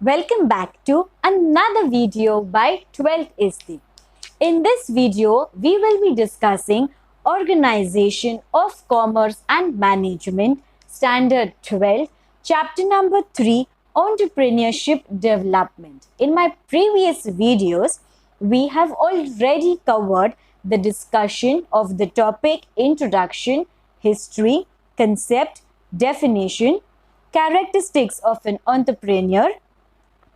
Welcome back to another video by 12th ISTI. In this video, we will be discussing Organization of Commerce and Management, Standard 12, Chapter number 3, Entrepreneurship Development. In my previous videos, we have already covered the discussion of the topic Introduction, History, Concept, Definition, Characteristics of an Entrepreneur,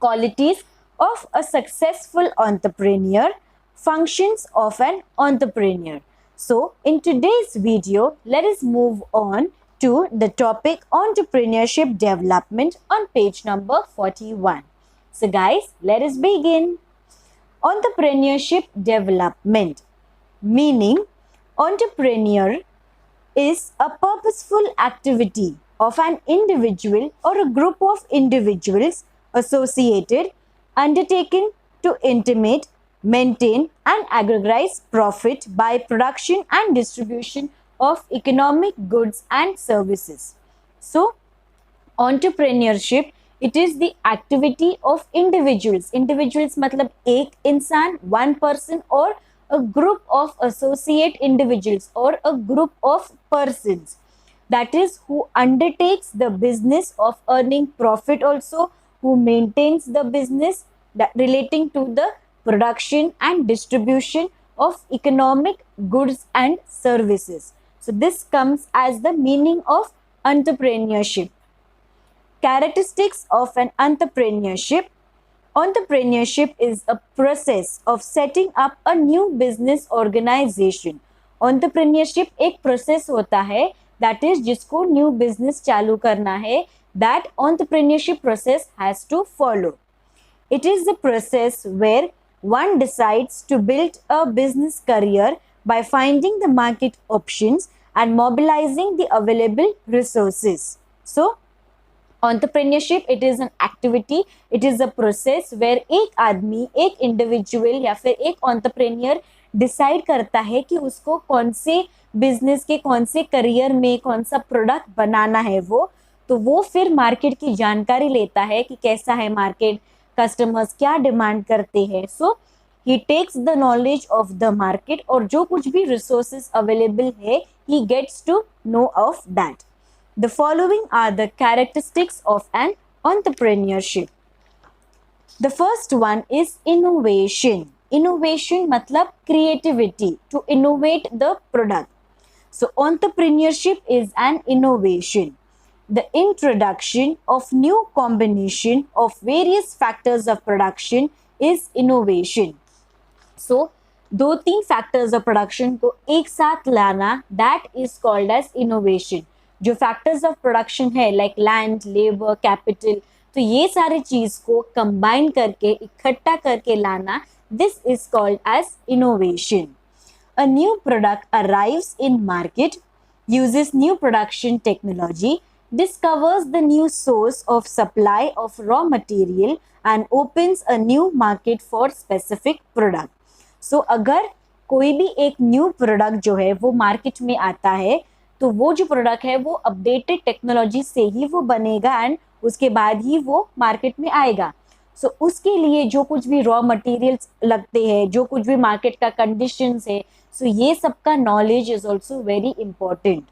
qualities of a successful entrepreneur, functions of an entrepreneur. So, in today's video, let us move on to the topic entrepreneurship development on page number 41. So, guys, let us begin. Entrepreneurship development, meaning entrepreneur is a purposeful activity of an individual or a group of individuals associated, undertaken to intimate, maintain and aggregate profit by production and distribution of economic goods and services. So, entrepreneurship, it is the activity of individuals. Individuals मतलब एक इंसान, one person, or a group of associate individuals or a group of persons, that is who undertakes the business of earning profit, also who maintains the business that relating to the production and distribution of economic goods and services. So this comes as the meaning of entrepreneurship. Characteristics of an entrepreneurship. Entrepreneurship is a process of setting up a new business organization. Entrepreneurship एक process होता है, that is जिसको new business चालू करना है, that entrepreneurship process has to follow. It is the process where one decides to build a business career by finding the market options and mobilizing the available resources. So, entrepreneurship, it is an activity, it is a process where एक आदमी, एक individual या फिर एक entrepreneur decide करता है कि उसको कौन से बिजनेस के, कौन से करियर में कौन सा प्रोडक्ट बनाना है तो वो फिर मार्केट की जानकारी लेता है कि कैसा है मार्केट, कस्टमर्स क्या डिमांड करते हैं. So he takes the knowledge of the market और जो कुछ भी रिसोर्सेज अवेलेबल है he gets to know of that. The following are the characteristics of an entrepreneurship. The first one is innovation. Innovation मतलब creativity, to innovate the product. So entrepreneurship is an innovation. The introduction of new combination of various factors of production is innovation. So दो तीन factors of production को एक साथ लाना, that is called as innovation. जो factors of production है like land, labour, capital, तो ये सारे चीज को कंबाइन करके इकट्ठा करके लाना, this is called as innovation. A new product arrives in market, uses new production technology, discovers the new source of supply of raw material and opens a new market for specific product. So अगर कोई भी एक new product जो है वो market में आता है तो वो जो प्रोडक्ट है वो अपडेटेड टेक्नोलॉजी से ही वो बनेगा एंड उसके बाद ही वो मार्केट में आएगा. सो उसके लिए जो कुछ भी रॉ मटेरियल्स लगते हैं, जो कुछ भी मार्केट का कंडीशंस है, सो ये सब का knowledge is also very important.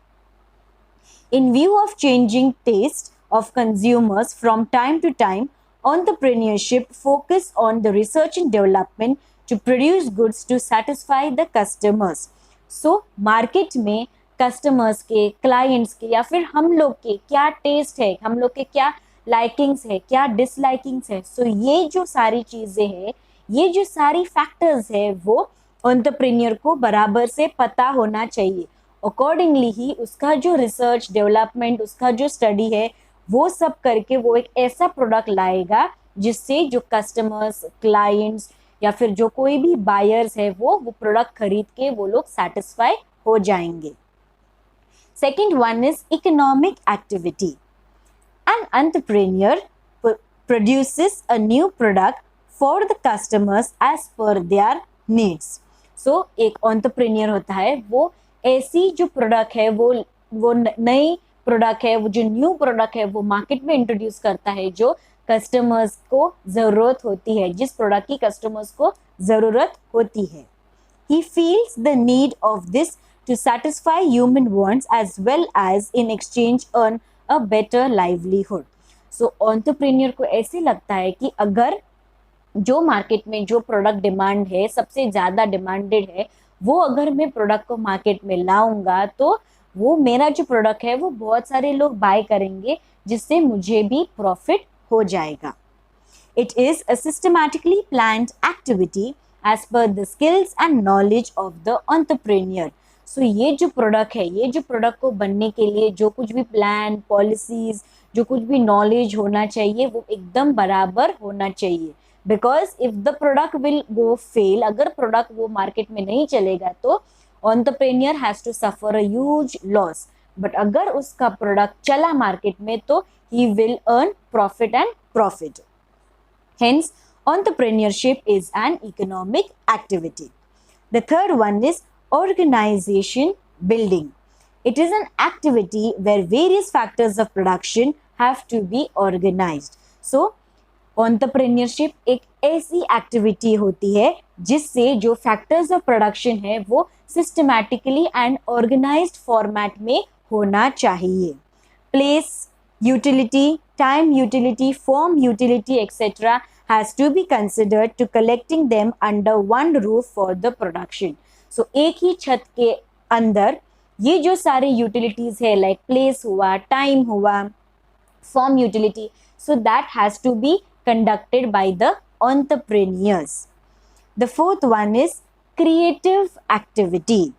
In view of changing taste of consumers from time to time, entrepreneurship focus on the research and development to produce goods to satisfy the customers. So market में customers के, clients के या फिर हम लोग के क्या test है, हम लोग के क्या लाइकिंग्स है, क्या डिसलाइकिंग्स है, सो ये जो सारी चीज़ें हैं, ये जो सारी फैक्टर्स है वो एंटरप्रेन्योर को बराबर से पता होना चाहिए. अकॉर्डिंगली ही उसका जो रिसर्च डेवलपमेंट, उसका जो स्टडी है वो सब करके वो एक ऐसा प्रोडक्ट लाएगा जिससे जो कस्टमर्स, क्लाइंट्स या फिर जो कोई भी बायर्स है वो प्रोडक्ट खरीद के वो लोग सेटिस्फाई हो जाएंगे. Second one is economic activity. An entrepreneur produces a new product for the customers as per their needs. So एक entrepreneur होता है वो ऐसी जो प्रोडक्ट है वो नई प्रोडक्ट है, वो जो न्यू प्रोडक्ट है वो मार्केट में इंट्रोड्यूस करता है, जो कस्टमर्स को ज़रूरत होती है, जिस प्रोडक्ट की कस्टमर्स को ज़रूरत होती है. He feels the need of this to satisfy human wants as well as in exchange earn a better livelihood. So entrepreneur को ऐसे लगता है कि अगर जो मार्केट में जो प्रोडक्ट डिमांड है, सबसे ज़्यादा डिमांडेड है, वो अगर मैं प्रोडक्ट को मार्केट में लाऊंगा तो वो मेरा जो प्रोडक्ट है वो बहुत सारे लोग बाय करेंगे, जिससे मुझे भी प्रॉफिट हो जाएगा. It is a systematically planned activity as per the skills and knowledge of the entrepreneur. So ये जो प्रोडक्ट है, ये जो प्रोडक्ट को बनने के लिए जो कुछ भी प्लान, पॉलिसीज, जो कुछ भी नॉलेज होना चाहिए वो एकदम बराबर होना चाहिए. Because if the product will go fail, अगर प्रोडक्ट वो मार्केट में नहीं चलेगा तो entrepreneur has to suffer a huge loss. But अगर उसका प्रोडक्ट चला मार्केट में तो he will earn profit and profit. Hence, entrepreneurship is an economic activity. The third one is organization building. It is an activity where various factors of production have to be organized. So, entrepreneurship एक ऐसी activity होती है जिससे जो factors of production है वो systematically and organized format में होना चाहिए. Place, utility, time utility, form utility, etc. has to be considered to collecting them under one roof for the production. So एक ही छत के अंदर ये जो सारे utilities है, like place हुआ, time हुआ, form utility, so that has to be conducted by the entrepreneurs. The fourth one is creative activity.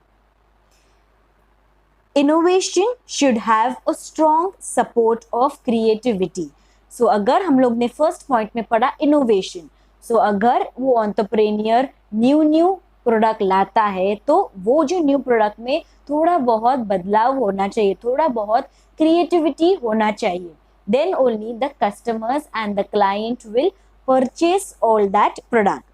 Innovation should have a strong support of creativity. So अगर हम लोग ने फर्स्ट पॉइंट में पढ़ा innovation, सो अगर वो एंटरप्रेन्योर न्यू प्रोडक्ट लाता है तो वो जो न्यू प्रोडक्ट में थोड़ा बहुत बदलाव होना चाहिए, थोड़ा बहुत क्रिएटिविटी होना चाहिए. Then only the customers and the client will purchase all that product.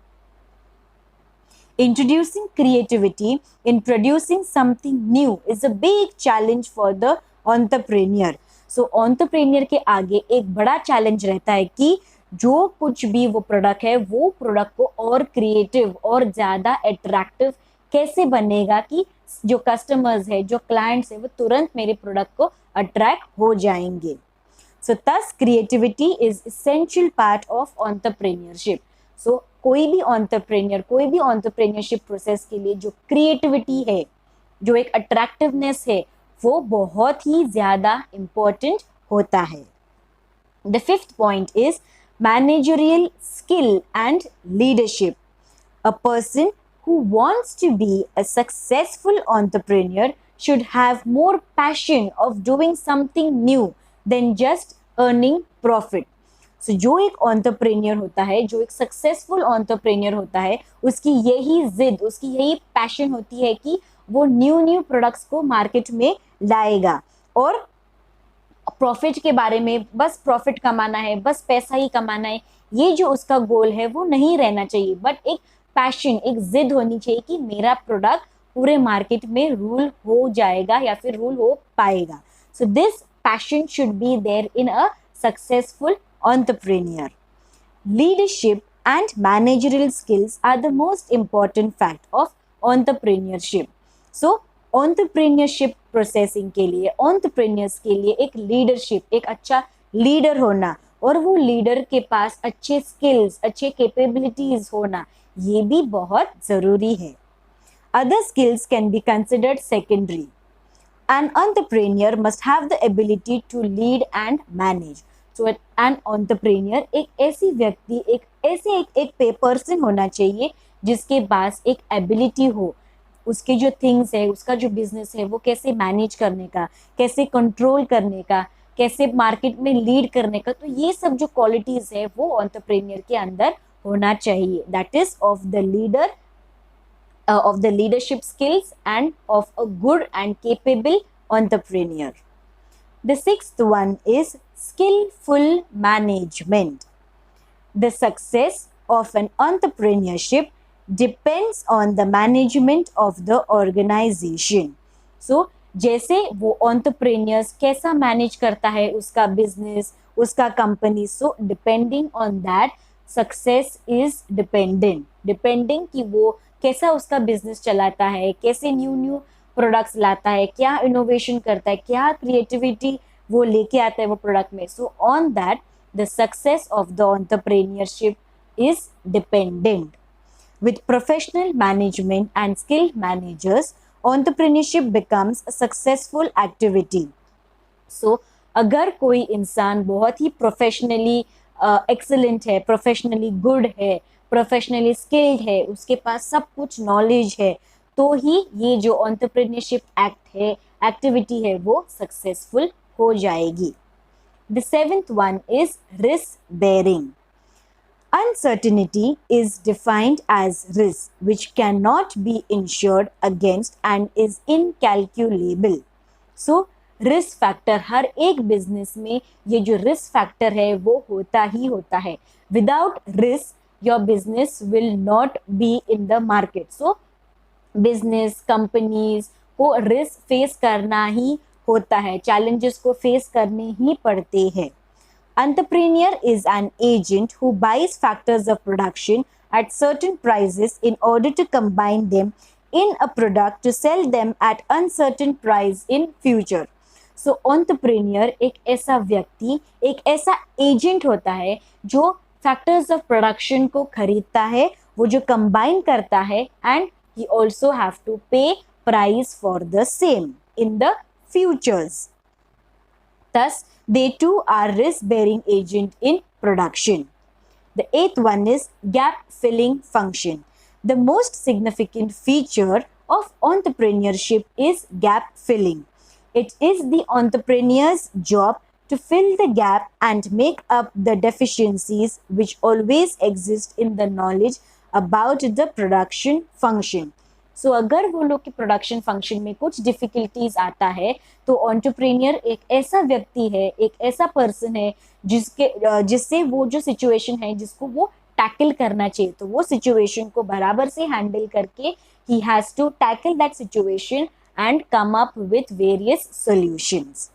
Introducing creativity in producing something new is a big challenge for the entrepreneur. So entrepreneur के आगे एक बड़ा चैलेंज रहता है कि जो कुछ भी वो प्रोडक्ट है वो प्रोडक्ट को और क्रिएटिव और ज़्यादा अट्रैक्टिव कैसे बनेगा कि जो कस्टमर्स है, जो क्लाइंट्स है, वो तुरंत मेरे प्रोडक्ट को अट्रैक्ट हो जाएंगे. So thus creativity is essential part of entrepreneurship. So कोई भी एंटरप्रेन्योरशिप प्रोसेस के लिए जो क्रिएटिविटी है, जो एक अट्रैक्टिवनेस है, वो बहुत ही ज़्यादा इम्पोर्टेंट होता है. The fifth point is managerial skill and leadership. A person who wants to be a successful entrepreneur should have more passion of doing something new than just earning profit. So, जो एक entrepreneur होता है, जो एक successful entrepreneur होता है, उसकी यही जिद, उसकी यही पैशन होती है कि वो न्यू प्रोडक्ट्स को मार्केट में लाएगा और प्रॉफिट के बारे में, बस प्रॉफिट कमाना है, बस पैसा ही कमाना है, ये जो उसका गोल है वो नहीं रहना चाहिए. बट एक पैशन, एक जिद होनी चाहिए कि मेरा प्रोडक्ट पूरे मार्केट में रूल हो जाएगा या फिर रूल हो पाएगा. So this passion should be there in a successful entrepreneur. Leadership and managerial skills are the most important fact of entrepreneurship. So, entrepreneurship processing के लिए, entrepreneurs के लिए एक leadership, एक अच्छा leader होना और वो leader के पास अच्छे skills, अच्छे capabilities होना, ये भी बहुत ज़रूरी है. Other skills can be considered secondary. An entrepreneur must have the ability to lead and manage. So an entrepreneur एक ऐसी व्यक्ति, एक पर्सन होना चाहिए जिसके पास एक एबिलिटी हो, उसके जो थिंग्स है, उसका जो बिजनेस है वो कैसे मैनेज करने का, कैसे कंट्रोल करने का, कैसे मार्केट में लीड करने का. तो ये सब जो क्वालिटीज है वो एंटरप्रेन्योर के अंदर होना चाहिए. That is of the leader, of the leadership skills end of a good and capable entrepreneur. The sixth one is skillful management. The success of an entrepreneurship depends on the management of the organization. So, जैसे वो entrepreneurs कैसा manage करता है उसका business, उसका company. So depending on that success is depending कि वो कैसा उसका बिजनेस चलाता है, कैसे न्यू न्यू प्रोडक्ट्स लाता है, क्या इनोवेशन करता है, क्या क्रिएटिविटी वो लेके आता है वो प्रोडक्ट में. So on that the success of the entrepreneurship is dependent. With professional management and skilled managers, entrepreneurship becomes a successful activity. So, अगर कोई इंसान बहुत ही प्रोफेशनली एक्सलेंट है, प्रोफेशनली गुड है, प्रोफेशनली स्किल्ड है, उसके पास सब कुछ नॉलेज है, तो ही ये जो एंटरप्रेन्योरशिप एक्ट है, एक्टिविटी है, वो सक्सेसफुल हो जाएगी. The seventh one is risk bearing. Uncertainty is defined as risk which cannot be insured against and is incalculable. So, risk factor हर एक बिजनेस में ये जो रिस्क फैक्टर है वो होता ही होता है. Without risk your business will not be in the market. So business companies को रिस्क फेस करना ही होता है, चैलेंजेस को फेस करने ही पड़ते हैं. Entrepreneur is an agent who buys factors of production at certain prices in order to combine them in a product to sell them at uncertain price in future. So entrepreneur एक ऐसा व्यक्ति, एक ऐसा agent होता है जो factors of production को खरीदता है, वो जो कंबाइन करता है, and he also have to pay price for the same in the futures. Thus, they too are risk-bearing agent in production. The eighth one is gap-filling function. The most significant feature of entrepreneurship is gap-filling. It is the entrepreneur's job to fill the gap and make up the deficiencies which always exist in the knowledge about the production function. सो अगर वो लोग के production function में कुछ difficulties आता है तो entrepreneur एक ऐसा व्यक्ति है, एक ऐसा पर्सन है जिससे वो जो सिचुएशन है जिसको वो टैकल करना चाहिए, तो वो सिचुएशन को बराबर से हैंडल करके ही has to tackle that situation and come up with various solutions.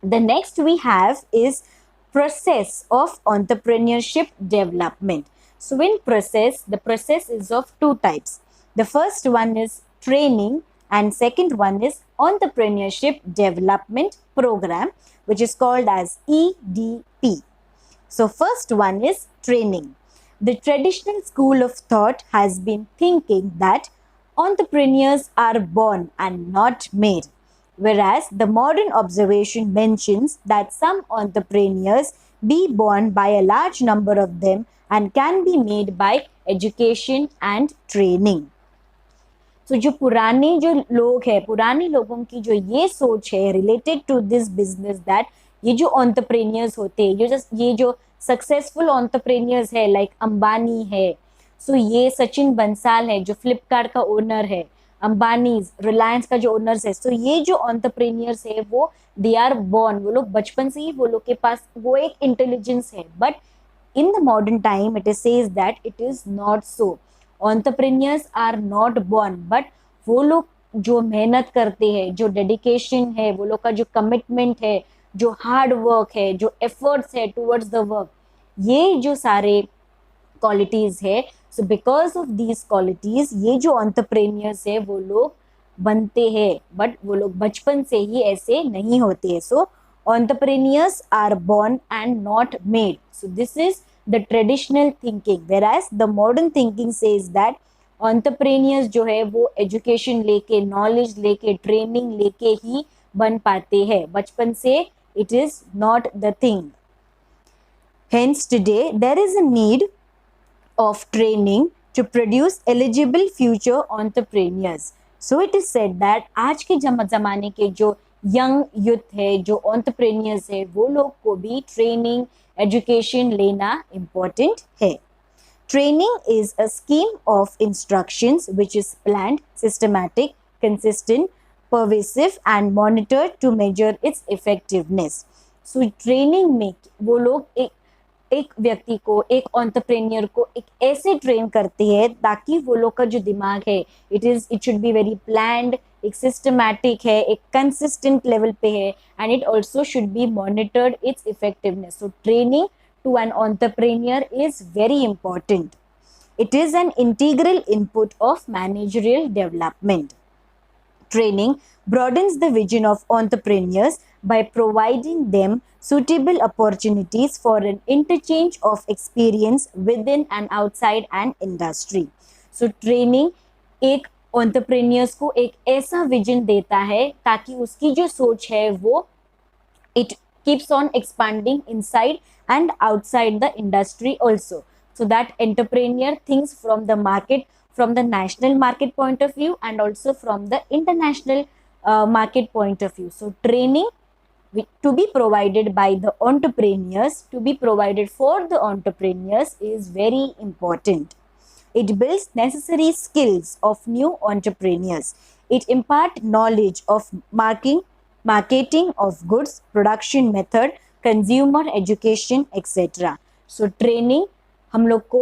The next we have is process of entrepreneurship development. So in process, the process is of two types. The first one is training and second one is entrepreneurship development program, which is called as EDP. So first one is training. The traditional school of thought has been thinking that entrepreneurs are born and not made, whereas the modern observation mentions that some entrepreneurs be born by a large number of them and can be made by education and training. तो जो पुराने जो लोग हैं, पुराने लोगों की जो ये सोच है related to this business, that ये जो एंटरप्रेन्योर्स होते हैं, ये जो सक्सेसफुल एंटरप्रेन्योर्स है, लाइक अंबानी है, सो ये सचिन बंसल है जो फ्लिपकार्ट का ओनर है, अंबानी रिलायंस का जो ओनर्स है, सो ये जो एंटरप्रेन्योर्स है वो दे आर बॉर्न, वो लोग बचपन से ही वो लोग के पास वो एक इंटेलिजेंस है. But in the modern time it is says that it is not so. Entrepreneurs are not born, but वो लोग जो मेहनत करते हैं, जो डेडिकेशन है, वो लोग का जो कमिटमेंट है, जो हार्ड वर्क है, जो एफर्ट्स है टुवर्ड्स द वर्क, ये जो सारे क्वालिटीज है, so because of these qualities ये जो एंटरप्रेन्योर्स है वो लोग बनते हैं, बट वो लोग बचपन से ही ऐसे नहीं होते हैं. So entrepreneurs are born and not made. So this is the traditional thinking, whereas the modern thinking says that entrepreneurs जो है वो education लेके, knowledge लेके, training लेके ही बन पाते हैं, बचपन से it is not the thing. Hence today there is a need of training to produce eligible future entrepreneurs. So it is said that आज के ज़माने के जो यंग यूथ है, जो एंटरप्रेन्योर्स है, वो लोग को भी ट्रेनिंग, एजुकेशन लेना इम्पोर्टेंट है. Training is a scheme of instructions which is planned, systematic, consistent, pervasive and monitored to measure its effectiveness. So training में वो लोग एक व्यक्ति को, एक एंटरप्रेन्योर को एक ऐसे ट्रेन करते हैं ताकि वो लोग का जो दिमाग है it should be very planned, एक सिस्टमैटिक है, एक कंसिस्टेंट लेवल पे है, and it also should be monitored its effectiveness. So training to an entrepreneur is very important. It is an integral input of managerial development. Training broadens the vision of entrepreneurs by providing them suitable opportunities for an interchange of experience within and outside an industry. So training एक entrepreneurs को एक ऐसा vision देता है ताकि उसकी जो सोच है वो it keeps on expanding inside and outside the industry also. So that entrepreneur thinks from the market, from the national market point of view, and also from the international market point of view. So training to be provided by the entrepreneurs, to be provided for the entrepreneurs is very important. It builds necessary skills of new entrepreneurs. It imparts knowledge of marketing of goods, production method, consumer education, etc. So training हम लोग को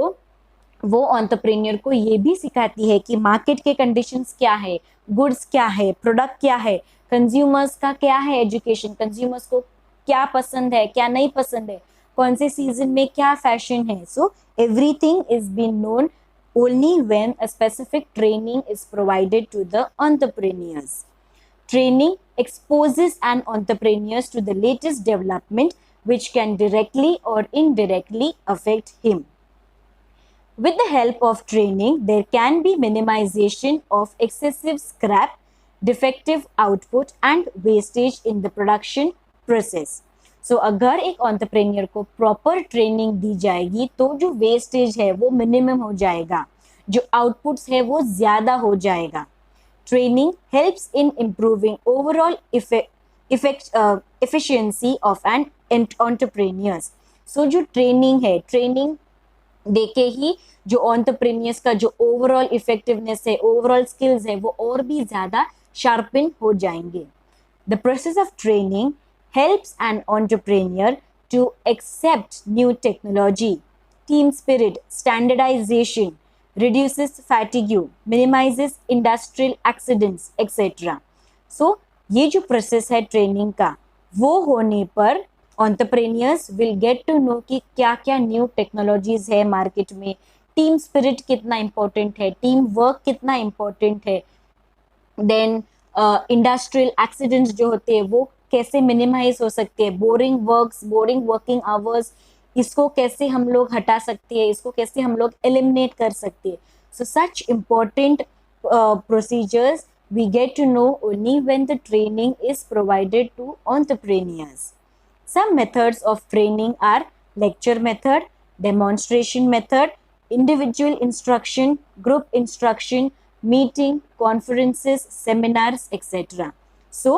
वो entrepreneur को ये भी सिखाती है कि मार्केट के कंडीशंस क्या है, गुड्स क्या है, प्रोडक्ट क्या है, कंज्यूमर्स का क्या है एजुकेशन, कंज्यूमर्स को क्या पसंद है, क्या नहीं पसंद है, कौन से सीजन में क्या फैशन है. So everything is been known only when a specific training is provided to the entrepreneurs. Training exposes an entrepreneurs to the latest development which can directly or indirectly affect him. With the help of training, there can be minimization of excessive scrap, defective output and wastage in the production process. So अगर एक entrepreneur को proper training दी जाएगी तो जो wastage है वो minimum हो जाएगा, जो outputs है वो ज़्यादा हो जाएगा. Training helps in improving overall efficiency of an entrepreneurs. So जो training है, training देके ही जो एंटरप्रेन्योर्स का जो ओवरऑल इफेक्टिवनेस है, ओवरऑल स्किल्स है, वो और भी ज़्यादा शार्पन हो जाएंगे. The process of training helps an entrepreneur to accept new technology, team spirit, standardization, reduces fatigue, minimizes industrial accidents, etc. So ये जो प्रोसेस है ट्रेनिंग का, वो होने पर entrepreneurs will get to know कि क्या क्या न्यू टेक्नोलॉजीज है मार्केट में, टीम स्पिरिट कितना इम्पोर्टेंट है, टीम वर्क कितना इम्पोर्टेंट है, देन इंडस्ट्रियल एक्सीडेंट्स जो होते हैं वो कैसे मिनिमाइज हो सकते हैं, बोरिंग वर्किंग आवर्स, इसको कैसे हम लोग हटा सकते हैं, इसको कैसे हम लोग एलिमिनेट कर सकते हैं. So such important procedures we get to know only when the training is provided to entrepreneurs. Some methods of training are lecture method, demonstration method, individual instruction, group instruction, meeting, conferences, seminars, etc. So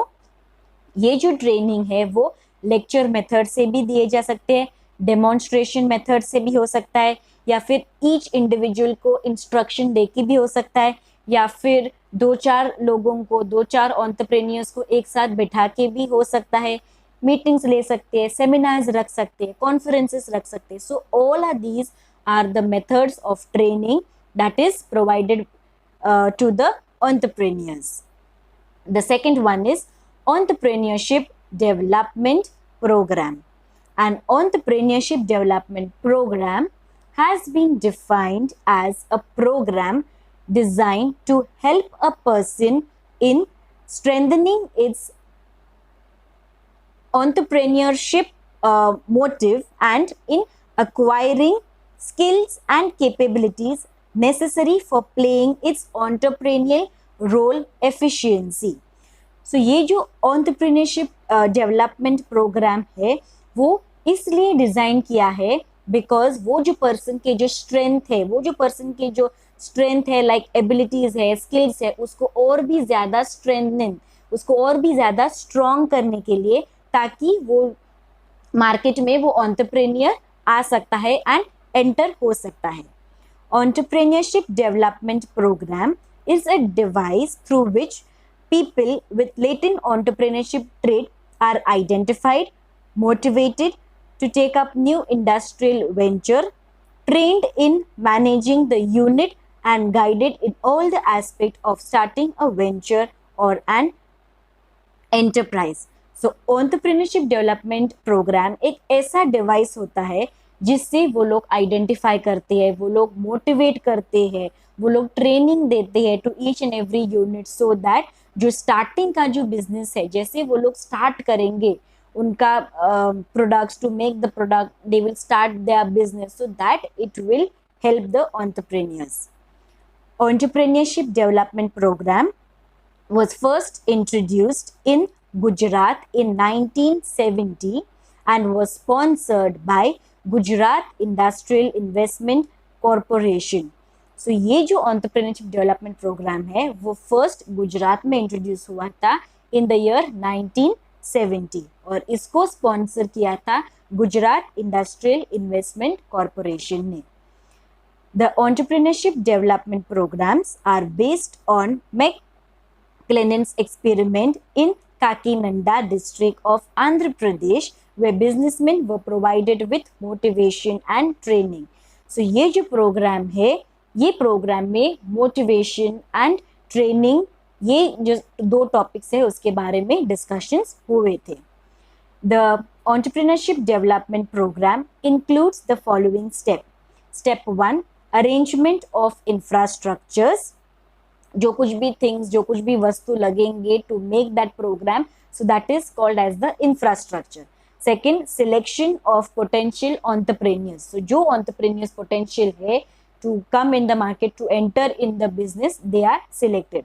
ये जो training है वो lecture method से भी दिए जा सकते हैं, डेमोन्स्ट्रेशन मेथड से भी हो सकता है, या फिर ईच इंडिविजुअल को इंस्ट्रक्शन दे के भी हो सकता है, या फिर 2-4 लोगों को, 2-4 एंटरप्रेन्योर्स को एक साथ बैठा के भी हो सकता है, मीटिंग्स ले सकते हैं, सेमिनार्स रख सकते हैं, कॉन्फ्रेंसेस रख सकते हैं. So all are these are the methods of training that is provided to the entrepreneurs. The second one is entrepreneurship development program. An entrepreneurship development program has been defined as a program designed to help a person in strengthening its entrepreneurship motive and in acquiring skills and capabilities necessary for playing its entrepreneurial role efficiency. सो ये जो entrepreneurship development programme है वो इसलिए design किया है because वो जो person के जो स्ट्रेंथ है, वो जो पर्सन के जो स्ट्रेंथ है, लाइक एबिलिटीज़ है, स्किल्स है, उसको और भी ज़्यादा स्ट्रेंथन, उसको और भी ज़्यादा स्ट्रॉन्ग करने के लिए, ताकि वो मार्केट में वो एंटरप्रेन्योर आ सकता है एंड एंटर हो सकता है. Entrepreneurship development program is a device through which people with latent entrepreneurship trait are identified, motivated to take up new industrial venture, trained in managing the unit and guided in all the aspects of starting a venture or an enterprise. So entrepreneurship development program एक ऐसा device होता है जिससे वो लोग identify करते हैं, वो लोग मोटिवेट करते हैं, वो लोग ट्रेनिंग देते हैं to each and every unit, so that जो स्टार्टिंग का जो बिजनेस है, जैसे वो लोग स्टार्ट करेंगे उनका products, to make the product, they will start their business, so that it will help the entrepreneurs. Entrepreneurship Development Program was first introduced in Gujarat in 1970 and was sponsored by Gujarat Industrial Investment Corporation. So ये जो Entrepreneurship Development Program है वो first Gujarat में introduce हुआ था in the year 1970 और इसको sponsor किया था गुजरात इंडस्ट्रियल इन्वेस्टमेंट कॉरपोरेशन ने. The entrepreneurship development programs are based on McLennan's experiment in Kakinada district of Andhra Pradesh, where businessmen were provided with motivation and training. So ये जो program है, ये program में motivation and training, ये जो दो topics है उसके बारे में discussions हुए थे. The entrepreneurship development program includes the following step. Step 1, arrangement of infrastructures, जो कुछ भी थिंग्स, जो कुछ भी वस्तु लगेंगे to make that program, so that is called as the infrastructure. Second, selection of potential entrepreneurs, so जो एंटरप्रेन्योर्स पोटेंशियल है to come in the market, to enter in the business, they are selected.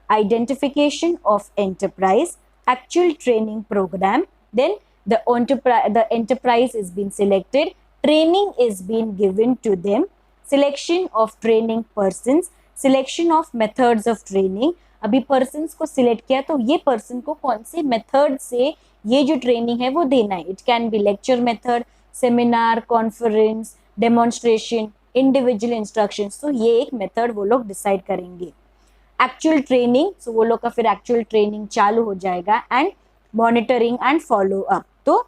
Identification of enterprise, actual training program, then the enterprise is being selected, training is being given to them, selection of training persons, selection of methods of training. अभी persons को select किया तो ये person को कौन से method से ये जो training है वो देना है. It can be lecture method, seminar, conference, demonstration, individual instructions. तो ये एक method वो लोग decide करेंगे. Actual training, so वो लोग का फिर actual training चालू हो जाएगा, and monitoring and follow up. तो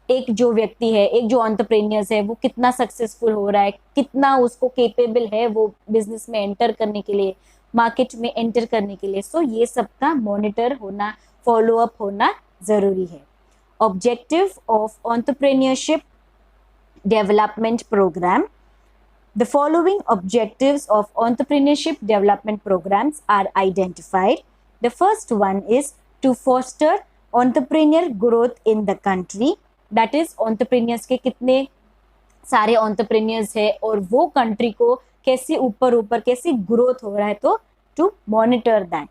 एक जो व्यक्ति है, एक जो एंटरप्रेन्योर्स है, वो कितना सक्सेसफुल हो रहा है, कितना उसको केपेबल है वो बिजनेस में एंटर करने के लिए, मार्केट में एंटर करने के लिए. सो ये सब का मॉनिटर होना, फॉलो अप होना जरूरी है. Objective of entrepreneurship development program. The following objectives of entrepreneurship development programs are identified. The first one is to foster entrepreneur growth in the country. That is, entrepreneurs के कितने सारे entrepreneurs है और वो country को कैसे ऊपर कैसे ग्रोथ हो रहा है, तो to monitor that.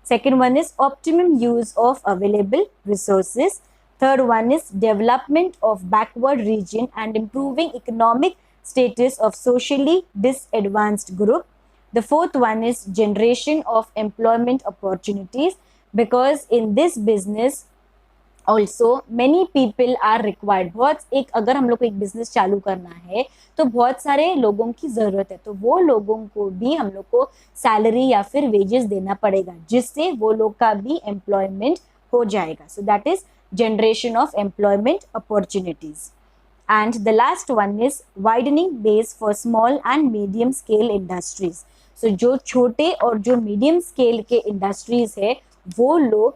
Second one is optimum use of available resources. Third one is development of backward region and improving economic status of socially disadvantaged group. The fourth one is generation of employment opportunities, because in this business also many people are required. बहुत एक अगर हम लोग को एक business चालू करना है तो बहुत सारे लोगों की ज़रूरत है, तो वो लोगों को भी हम लोग को सैलरी या फिर वेजेस देना पड़ेगा, जिससे वो लोग का भी एम्प्लॉयमेंट हो जाएगा. सो that is generation of employment opportunities. And the last one is widening base for small and medium scale industries. So जो छोटे और जो मीडियम स्केल के इंडस्ट्रीज है वो लोग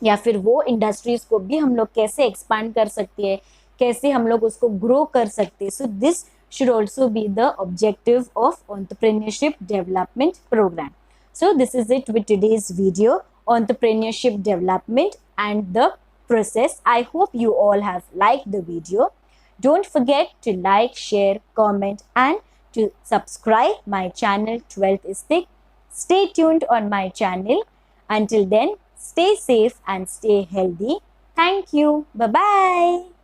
या फिर वो इंडस्ट्रीज को भी हम लोग कैसे एक्सपांड कर सकते हैं, कैसे हम लोग उसको ग्रो कर सकते हैं. So this should also be the objective of entrepreneurship development program. So this is it with today's video, entrepreneurship development and the process. I hope you all have liked the video. Don't forget to like, share, comment and to subscribe my channel 12th is Thick. Stay tuned on my channel. Until then, stay safe and stay healthy. Thank you. Bye-bye.